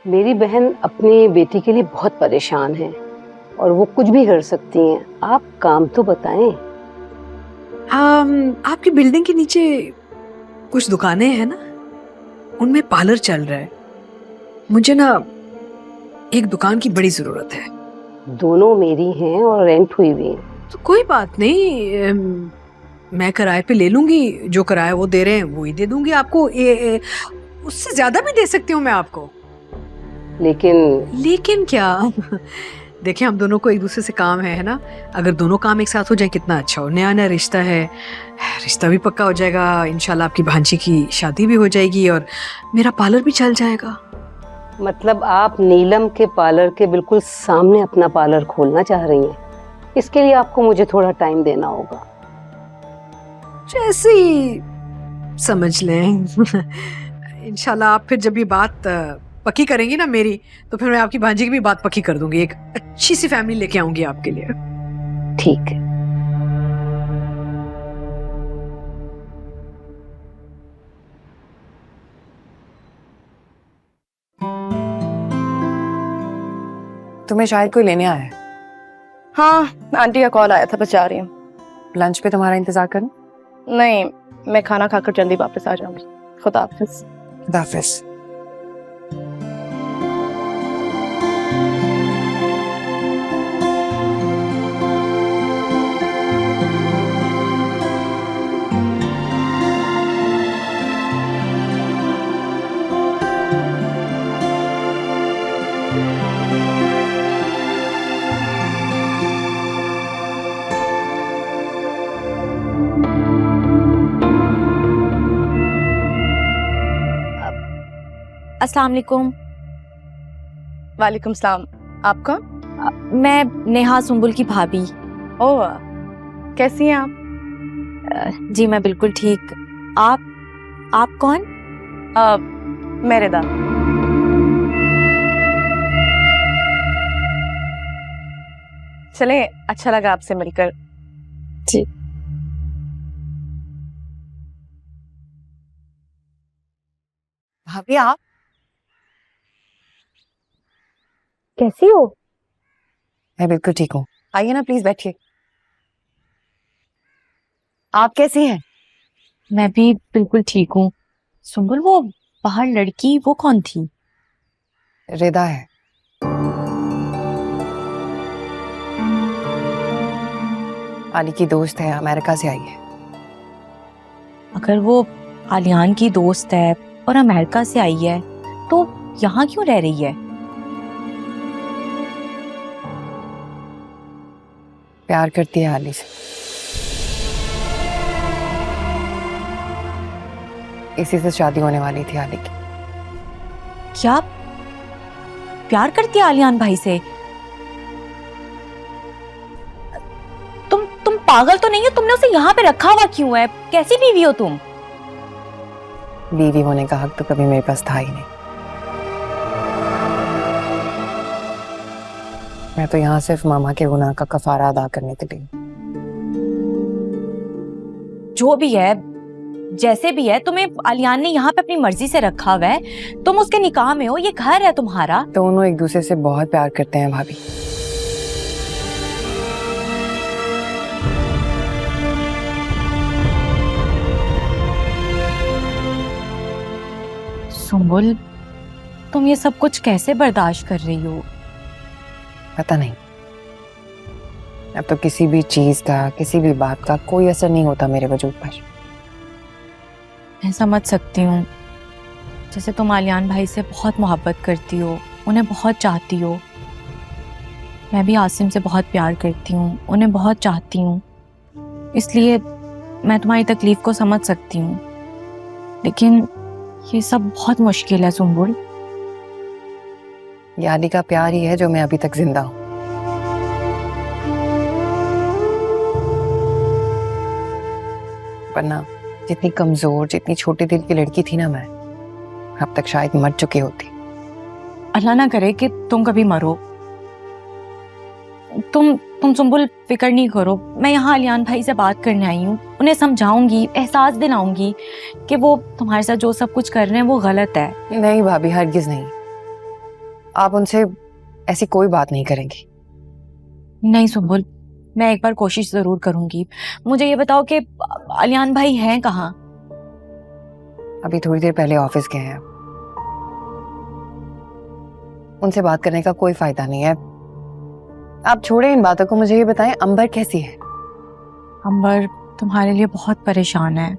मेरी बहन अपनी बेटी के लिए बहुत परेशान है और वो कुछ भी कर सकती हैं। आप काम तो बताएं। आपकी बिल्डिंग के नीचे कुछ दुकानें हैं ना, उनमें पार्लर चल रहा है। मुझे ना एक दुकान की बड़ी जरूरत है। दोनों मेरी हैं और रेंट हुई भी हैं। तो कोई बात नहीं, मैं किराए पे ले लूंगी। जो किराया वो दे रहे हैं वो ही दे दूंगी आपको। उससे ज्यादा भी दे सकती हूँ मैं आपको। लेकिन क्या? देखिए, हम दोनों को एक दूसरे से काम है ना। अगर दोनों काम एक साथ हो जाए कितना अच्छा हो। नया नया रिश्ता है, रिश्ता भी पक्का हो जाएगा। इंशाल्लाह आपकी भांजी की शादी भी हो जाएगी और मेरा पार्लर भी चल जाएगा। मतलब आप नीलम के पार्लर के बिल्कुल सामने अपना पार्लर खोलना चाह रही हैं। इसके लिए आपको मुझे थोड़ा टाइम देना होगा। जैसे ही समझ लें। इंशाल्लाह आप फिर जब ये बात पक्की करेंगी ना मेरी, तो फिर मैं आपकी भांजी की भी बात पक्की कर दूंगी। एक अच्छी सी फैमिली लेके आऊंगी आपके लिए। ठीक है। तुम्हें शायद कोई लेने आया है। हाँ, आंटी का कॉल आया था, बस जा रही हूँ। लंच पे तुम्हारा इंतजार करूं? नहीं, मैं खाना खाकर जल्दी वापस आ जाऊंगी। खुदा हाफिज। खुदा हाफिज। अस्सलाम वालेकुम। वालेकुम सलाम। आप कौन? मैं नेहा, सुंबुल की भाभी। ओह, कैसी हैं आप? जी मैं बिल्कुल ठीक। आप कौन? मैं रिदा। चलें, अच्छा लगा आपसे मिलकर। जी। भाभी आप कैसी हो? मैं बिल्कुल ठीक हूँ। आइए ना, प्लीज बैठिए। आप कैसी हैं? मैं भी बिल्कुल ठीक हूँ। सुंबुल, वो बाहर लड़की वो कौन थी? रिदा है। आली की दोस्त है, अमेरिका से आई है। अगर वो आलियान की दोस्त है और अमेरिका से आई है तो यहाँ क्यों रह रही है? प्यार करती है आली से। इसी से शादी होने वाली थी आली की। क्या प्यार करती है आलियान भाई से? तुम पागल तो नहीं हो? तुमने उसे यहाँ पे रखा हुआ क्यों है? कैसी बीवी हो तुम? बीवी होने का हक तो कभी मेरे पास था ही नहीं। मैं तो यहाँ सिर्फ मामा के गुनाह का कफारा अदा करने के लिए। जो भी है, जैसे भी है, तुम्हें आलियान ने यहाँ पे अपनी मर्जी से रखा हुआ है। तुम उसके निकाह में हो, ये घर है तुम्हारा। दोनों एक दूसरे से बहुत प्यार करते हैं भाभी। सुंबुल, तुम ये सब कुछ कैसे बर्दाश्त कर रही हो? पता नहीं, अब तो किसी भी चीज का, किसी भी बात का कोई असर नहीं होता मेरे वजूद पर। मैं समझ सकती हूँ। जैसे तुम आलियान भाई से बहुत मोहब्बत करती हो, उन्हें बहुत चाहती हो। मैं भी आसिम से बहुत प्यार करती हूँ, उन्हें बहुत चाहती हूँ। इसलिए मैं तुम्हारी तकलीफ को समझ सकती हूँ, लेकिन ये सब बहुत मुश्किल है सुंबुल। ये आली का प्यार ही है जो मैं अभी तक जिंदा हूँ। वरना जितनी कमजोर, जितनी छोटे दिल की लड़की थी ना मैं, अब तक शायद मर चुकी होती। अल्लाह ना करे कि तुम कभी मरो। तुम सुंबुल फिक्र नहीं करो। मैं यहाँ आलियान भाई से बात करने आई हूँ, उन्हें समझाऊंगी, एहसास दिलाऊंगी कि वो तुम्हारे साथ जो सब कुछ कर रहे हैं वो गलत है। नहीं भाभी, हरगिज नहीं। आप उनसे ऐसी कोई बात नहीं करेंगी। नहीं सुम्बुल, मैं एक बार कोशिश जरूर करूंगी। मुझे ये बताओ कि अलियान भाई हैं कहाँ? अभी थोड़ी देर पहले ऑफिस गए हैं। उनसे बात करने का कोई फायदा नहीं है। आप छोड़े इन बातों को, मुझे ये बताएं अंबर कैसी है? अंबर तुम्हारे लिए बहुत परेशान है।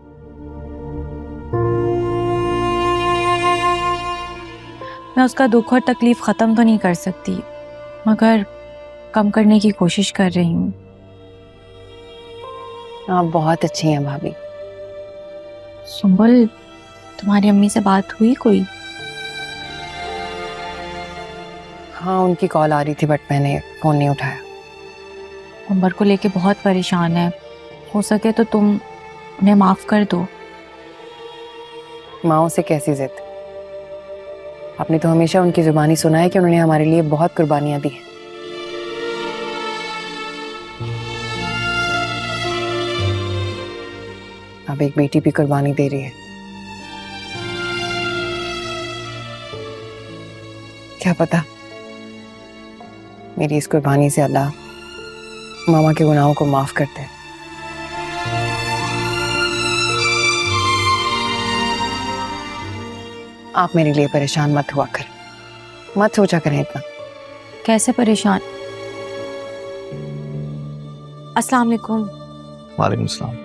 मैं उसका दुख और तकलीफ खत्म तो नहीं कर सकती, मगर कम करने की कोशिश कर रही हूँ। आप बहुत अच्छी हैं भाभी। सुम्बुल, तुम्हारी अम्मी से बात हुई कोई? हाँ, उनकी कॉल आ रही थी बट मैंने फोन नहीं उठाया। अंबर को लेके बहुत परेशान है। हो सके तो तुम उन्हें माफ कर दो। माओ से कैसी जिद? आपने तो हमेशा उनकी जुबानी सुना है कि उन्होंने हमारे लिए बहुत कुर्बानियां दी हैं। अब एक बेटी भी कुर्बानी दे रही है। क्या पता मेरी इस कुर्बानी से अल्लाह मामा के गुनाहों को माफ करते हैं। आप मेरे लिए परेशान मत हुआ करें, मत सोचा करें इतना। कैसे परेशान? अस्सलाम वालेकुम। वालेकुम सलाम।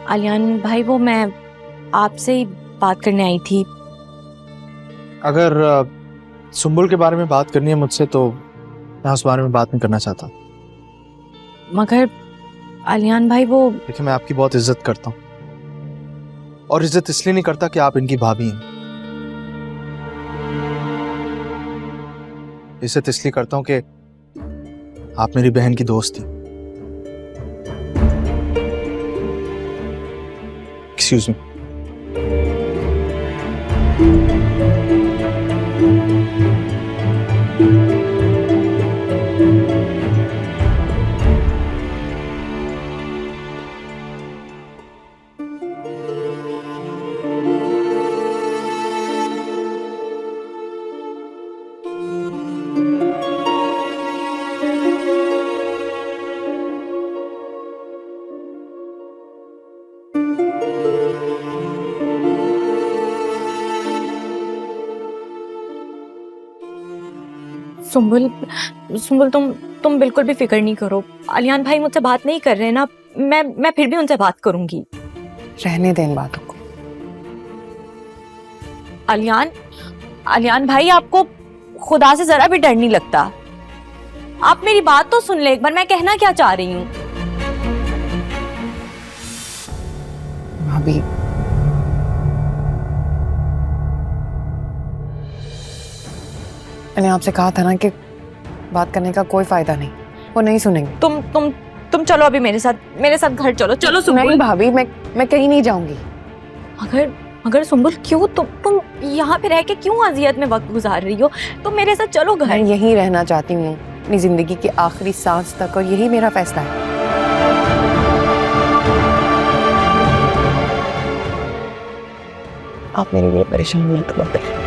अलियान भाई, वो मैं आपसे ही बात करने आई थी। अगर सुम्बुल के बारे में बात करनी है मुझसे तो मैं उस बारे में बात नहीं करना चाहता। मगर अलियान भाई, वो देखिए, मैं आपकी बहुत इज्जत करता हूँ और इज्जत इसलिए नहीं करता कि आप इनकी भाभी हैं। इज्जत इसलिए करता हूँ कि आप मेरी बहन की दोस्त थी। Excuse me. सुम्बुल, सुम्बुल, तुम बिल्कुल भी फिक्र नहीं करो। अलियान भाई मुझसे बात नहीं कर रहे ना, मैं फिर भी उनसे बात करूंगी। रहने दें इन बातों को। अलियान भाई, आपको खुदा से जरा भी डर नहीं लगता? आप मेरी बात तो सुन ले एक बार, मैं कहना क्या चाह रही हूँ। भाभी, मैंने आपसे कहा था ना कि बात करने का कोई फायदा नहीं, वो नहीं सुनेंगे। तुम चलो अभी मेरे साथ घर चलो। चलो सुम्बुल। नहीं भाभी, मैं कहीं नहीं जाऊंगी। मगर सुम्बुल, क्यों तुम यहाँ पे रह के क्यों अजियत में वक्त गुजार रही हो? तुम मेरे साथ चलो घर। मैं यहीं रहना चाहती हूँ अपनी जिंदगी की आखिरी सांस तक, और यही मेरा फैसला है। आप मेरे लिए परेशान मत हो।